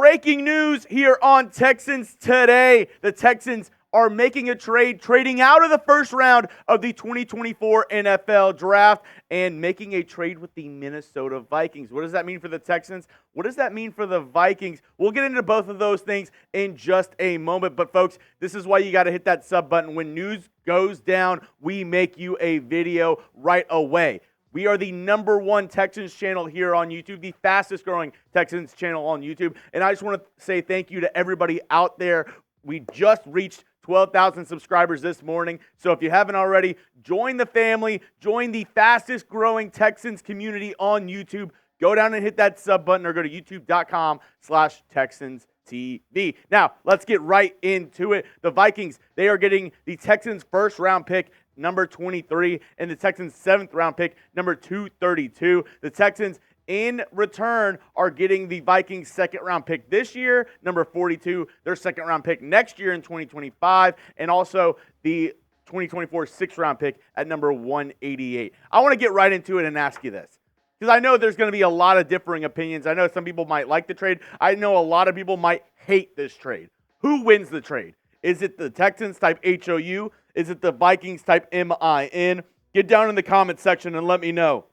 Breaking news here on Texans Today. The Texans are making a trade, trading out of the first round of the 2024 NFL Draft and making a trade with the Minnesota Vikings. What does that mean for the Texans? What does that mean for the Vikings? We'll get into both of those things in just a moment. But folks, this is why you got to hit that sub button. When news goes down, we make you a video right away. We are the #1 Texans channel here on YouTube, the fastest growing Texans channel on YouTube. And I just want to say thank you to everybody out there. We just reached 12,000 subscribers this morning. So if you haven't already, join the family, join the fastest growing Texans community on YouTube. Go down and hit that sub button or go to youtube.com/TexansTV. Now, let's get right into it. The Vikings, they are getting the Texans' first round pick, number 23, and the Texans' 7th round pick, number 232. The Texans, in return, are getting the Vikings' 2nd round pick this year, number 42, their 2nd round pick next year in 2025, and also the 2024 6th round pick at number 188. I want to get right into it and ask you this, because I know there's going to be a lot of differing opinions. I know some people might like the trade. I know a lot of people might hate this trade. Who wins the trade? Is it the Texans type HOU? Is it the Vikings type MIN? Get down in the comment section and let me know.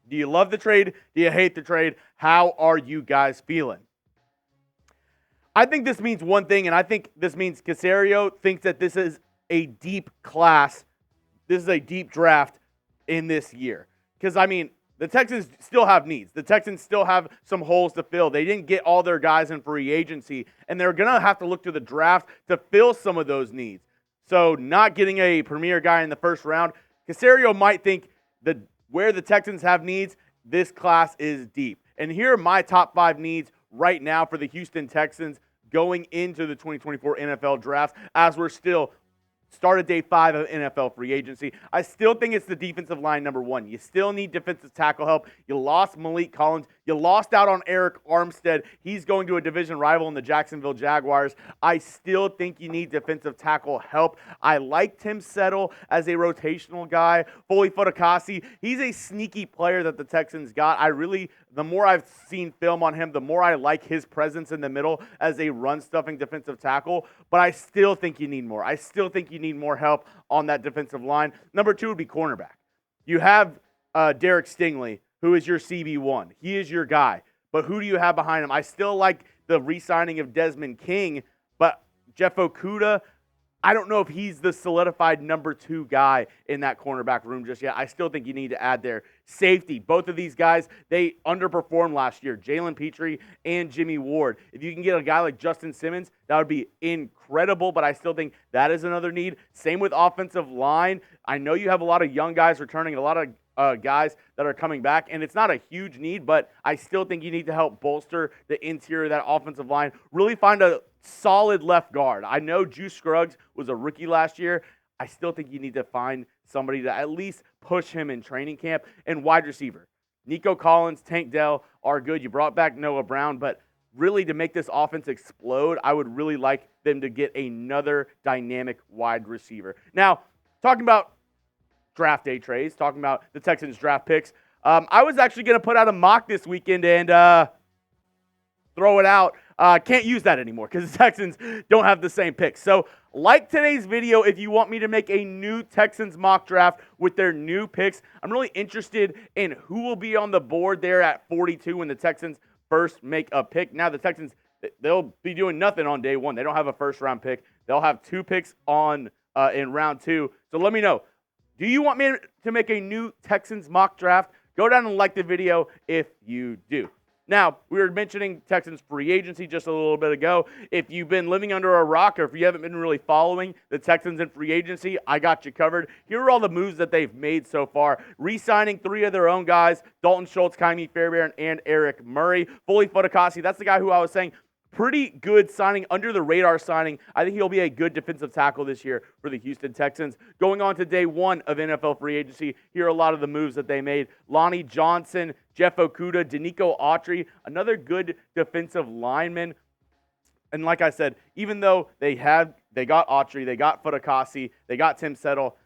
Do you love the trade? Do you hate the trade? How are you guys feeling? I think this means one thing, and I think this means Caserio thinks that this is a deep class. This is a deep draft in this year. Because, I mean, the Texans still have needs. The Texans still have some holes to fill. They didn't get all their guys in free agency, and they're going to have to look to the draft to fill some of those needs. So not getting a premier guy in the first round, Caserio might think that where the Texans have needs, this class is deep. And here are my top 5 needs right now for the Houston Texans going into the 2024 NFL Draft as we're still started day 5 of NFL free agency. I still think it's the defensive line, number 1. You still need defensive tackle help. You lost Malik Collins. You lost out on Eric Armstead. He's going to a division rival in the Jacksonville Jaguars. I still think you need defensive tackle help. I like Tim Settle as a rotational guy. Foley Fatukasi, he's a sneaky player that the Texans got. The more I've seen film on him, the more I like his presence in the middle as a run-stuffing defensive tackle. But I still think you need more. I still think you need more help on that defensive line. Number 2 would be cornerback. You have Derek Stingley, who is your CB1. He is your guy. But who do you have behind him? I still like the re-signing of Desmond King, but Jeff Okudah, I don't know if he's the solidified number 2 guy in that cornerback room just yet. I still think you need to add their safety. Both of these guys, they underperformed last year, Jalen Petrie and Jimmy Ward. If you can get a guy like Justin Simmons, that would be incredible, but I still think that is another need. Same with offensive line. I know you have a lot of young guys returning, a lot of guys that are coming back, and it's not a huge need, but I still think you need to help bolster the interior of that offensive line. Really find a solid left guard. I know Juice Scruggs was a rookie last year. I still think you need to find somebody to at least push him in training camp. And wide receiver, Nico Collins, Tank Dell are good. You brought back Noah Brown, but really to make this offense explode, I would really like them to get another dynamic wide receiver. Now, talking about draft day trades, talking about the Texans draft picks, I was actually going to put out a mock this weekend and throw it out. Can't use that anymore because the Texans don't have the same picks. So like today's video if you want me to make a new Texans mock draft with their new picks. I'm really interested in who will be on the board there at 42 when the Texans first make a pick. Now the Texans, they'll be doing nothing on day 1. They don't have a first round pick. They'll have 2 picks on in round 2. So let me know. Do you want me to make a new Texans mock draft? Go down and like the video if you do. Now, we were mentioning Texans free agency just a little bit ago. If you've been living under a rock or if you haven't been really following the Texans in free agency, I got you covered. Here are all the moves that they've made so far. Re-signing 3 of their own guys, Dalton Schultz, Kaimi Fairbairn, and Eric Murray. Foley Fatukasi, that's the guy who I was saying, pretty good signing, under the radar signing. I think he'll be a good defensive tackle this year for the Houston Texans. Going on to day 1 of NFL free agency, here are a lot of the moves that they made. Lonnie Johnson, Jeff Okudah, DeMeco Ryans, another good defensive lineman. And like I said, even though they got Autry, they got Fatukasi, they got Tim Settle,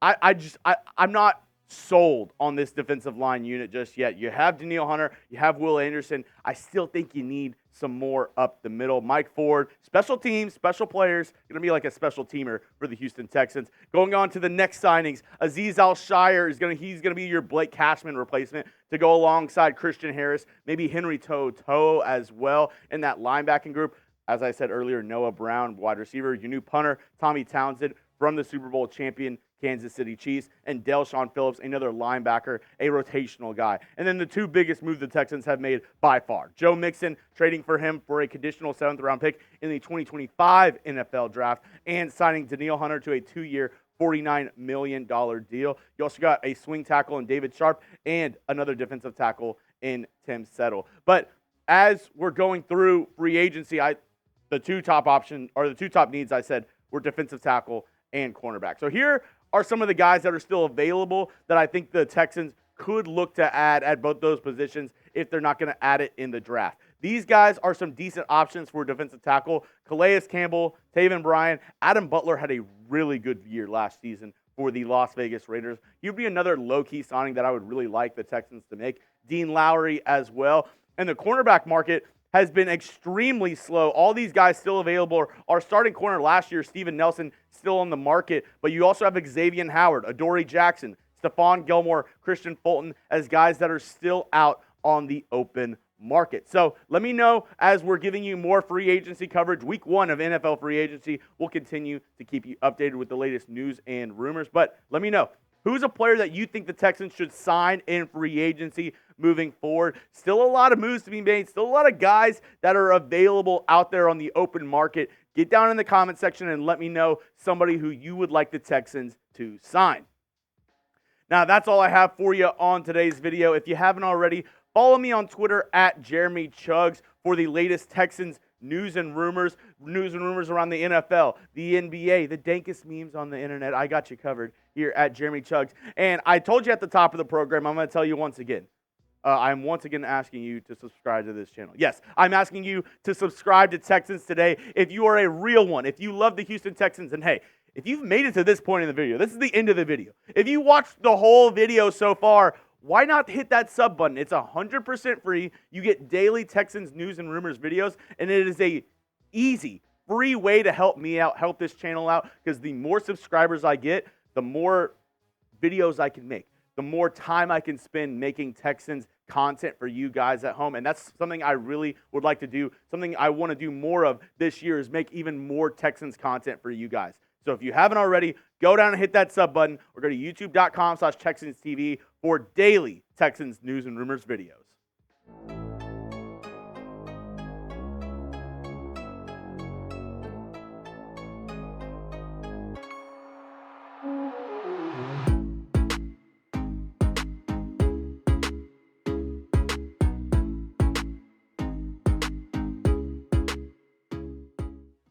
I'm not sold on this defensive line unit just yet. You have Danielle Hunter, you have Will Anderson. I still think you need some more up the middle. Mike Ford, special teams, special players, going to be like a special teamer for the Houston Texans. Going on to the next signings, Azeez Al-Shire he's going to be your Blake Cashman replacement to go alongside Christian Harris, maybe Henry Toto as well in that linebacking group. As I said earlier, Noah Brown, wide receiver, your new punter, Tommy Townsend from the Super Bowl champion Kansas City Chiefs, and Del'Shawn Phillips, another linebacker, a rotational guy. And then the two biggest moves the Texans have made by far. Joe Mixon, trading for him for a conditional 7th-round pick in the 2025 NFL Draft, and signing Danielle Hunter to a 2-year, $49 million deal. You also got a swing tackle in David Sharp and another defensive tackle in Tim Settle. But as we're going through free agency, the two top needs I said were defensive tackle and cornerback. So here are some of the guys that are still available that I think the Texans could look to add at both those positions if they're not going to add it in the draft. These guys are some decent options for defensive tackle. Calais Campbell, Taven Bryan, Adam Butler had a really good year last season for the Las Vegas Raiders. He'd be another low-key signing that I would really like the Texans to make. Dean Lowry as well. And the cornerback market has been extremely slow. All these guys still available. Our starting corner last year, Steven Nelson, still on the market. But you also have Xavier Howard, Adoree Jackson, Stephon Gilmore, Christian Fulton as guys that are still out on the open market. So let me know as we're giving you more free agency coverage. Week 1 of NFL free agency. We'll continue to keep you updated with the latest news and rumors. But let me know. Who's a player that you think the Texans should sign in free agency moving forward? Still a lot of moves to be made. Still a lot of guys that are available out there on the open market. Get down in the comment section and let me know somebody who you would like the Texans to sign. Now, that's all I have for you on today's video. If you haven't already, follow me on Twitter at Jeremy Chuggs for the latest Texans news and rumors around the NFL, the NBA, the dankest memes on the internet. I got you covered here at Jeremy Chuggs. And I told you at the top of the program, I'm going to tell you once again. I'm once again asking you to subscribe to this channel. Yes, I'm asking you to subscribe to Texans Today if you are a real one, if you love the Houston Texans. And hey, if you've made it to this point in the video, this is the end of the video. If you watched the whole video so far, why not hit that sub button? It's 100% free. You get daily Texans news and rumors videos, and it is a easy, free way to help me out, help this channel out, because the more subscribers I get, the more videos I can make, the more time I can spend making Texans content for you guys at home. And that's something I really would like to do. Something I want to do more of this year is make even more Texans content for you guys. So if you haven't already, go down and hit that sub button or go to youtube.com/TexansTV for daily Texans news and rumors videos.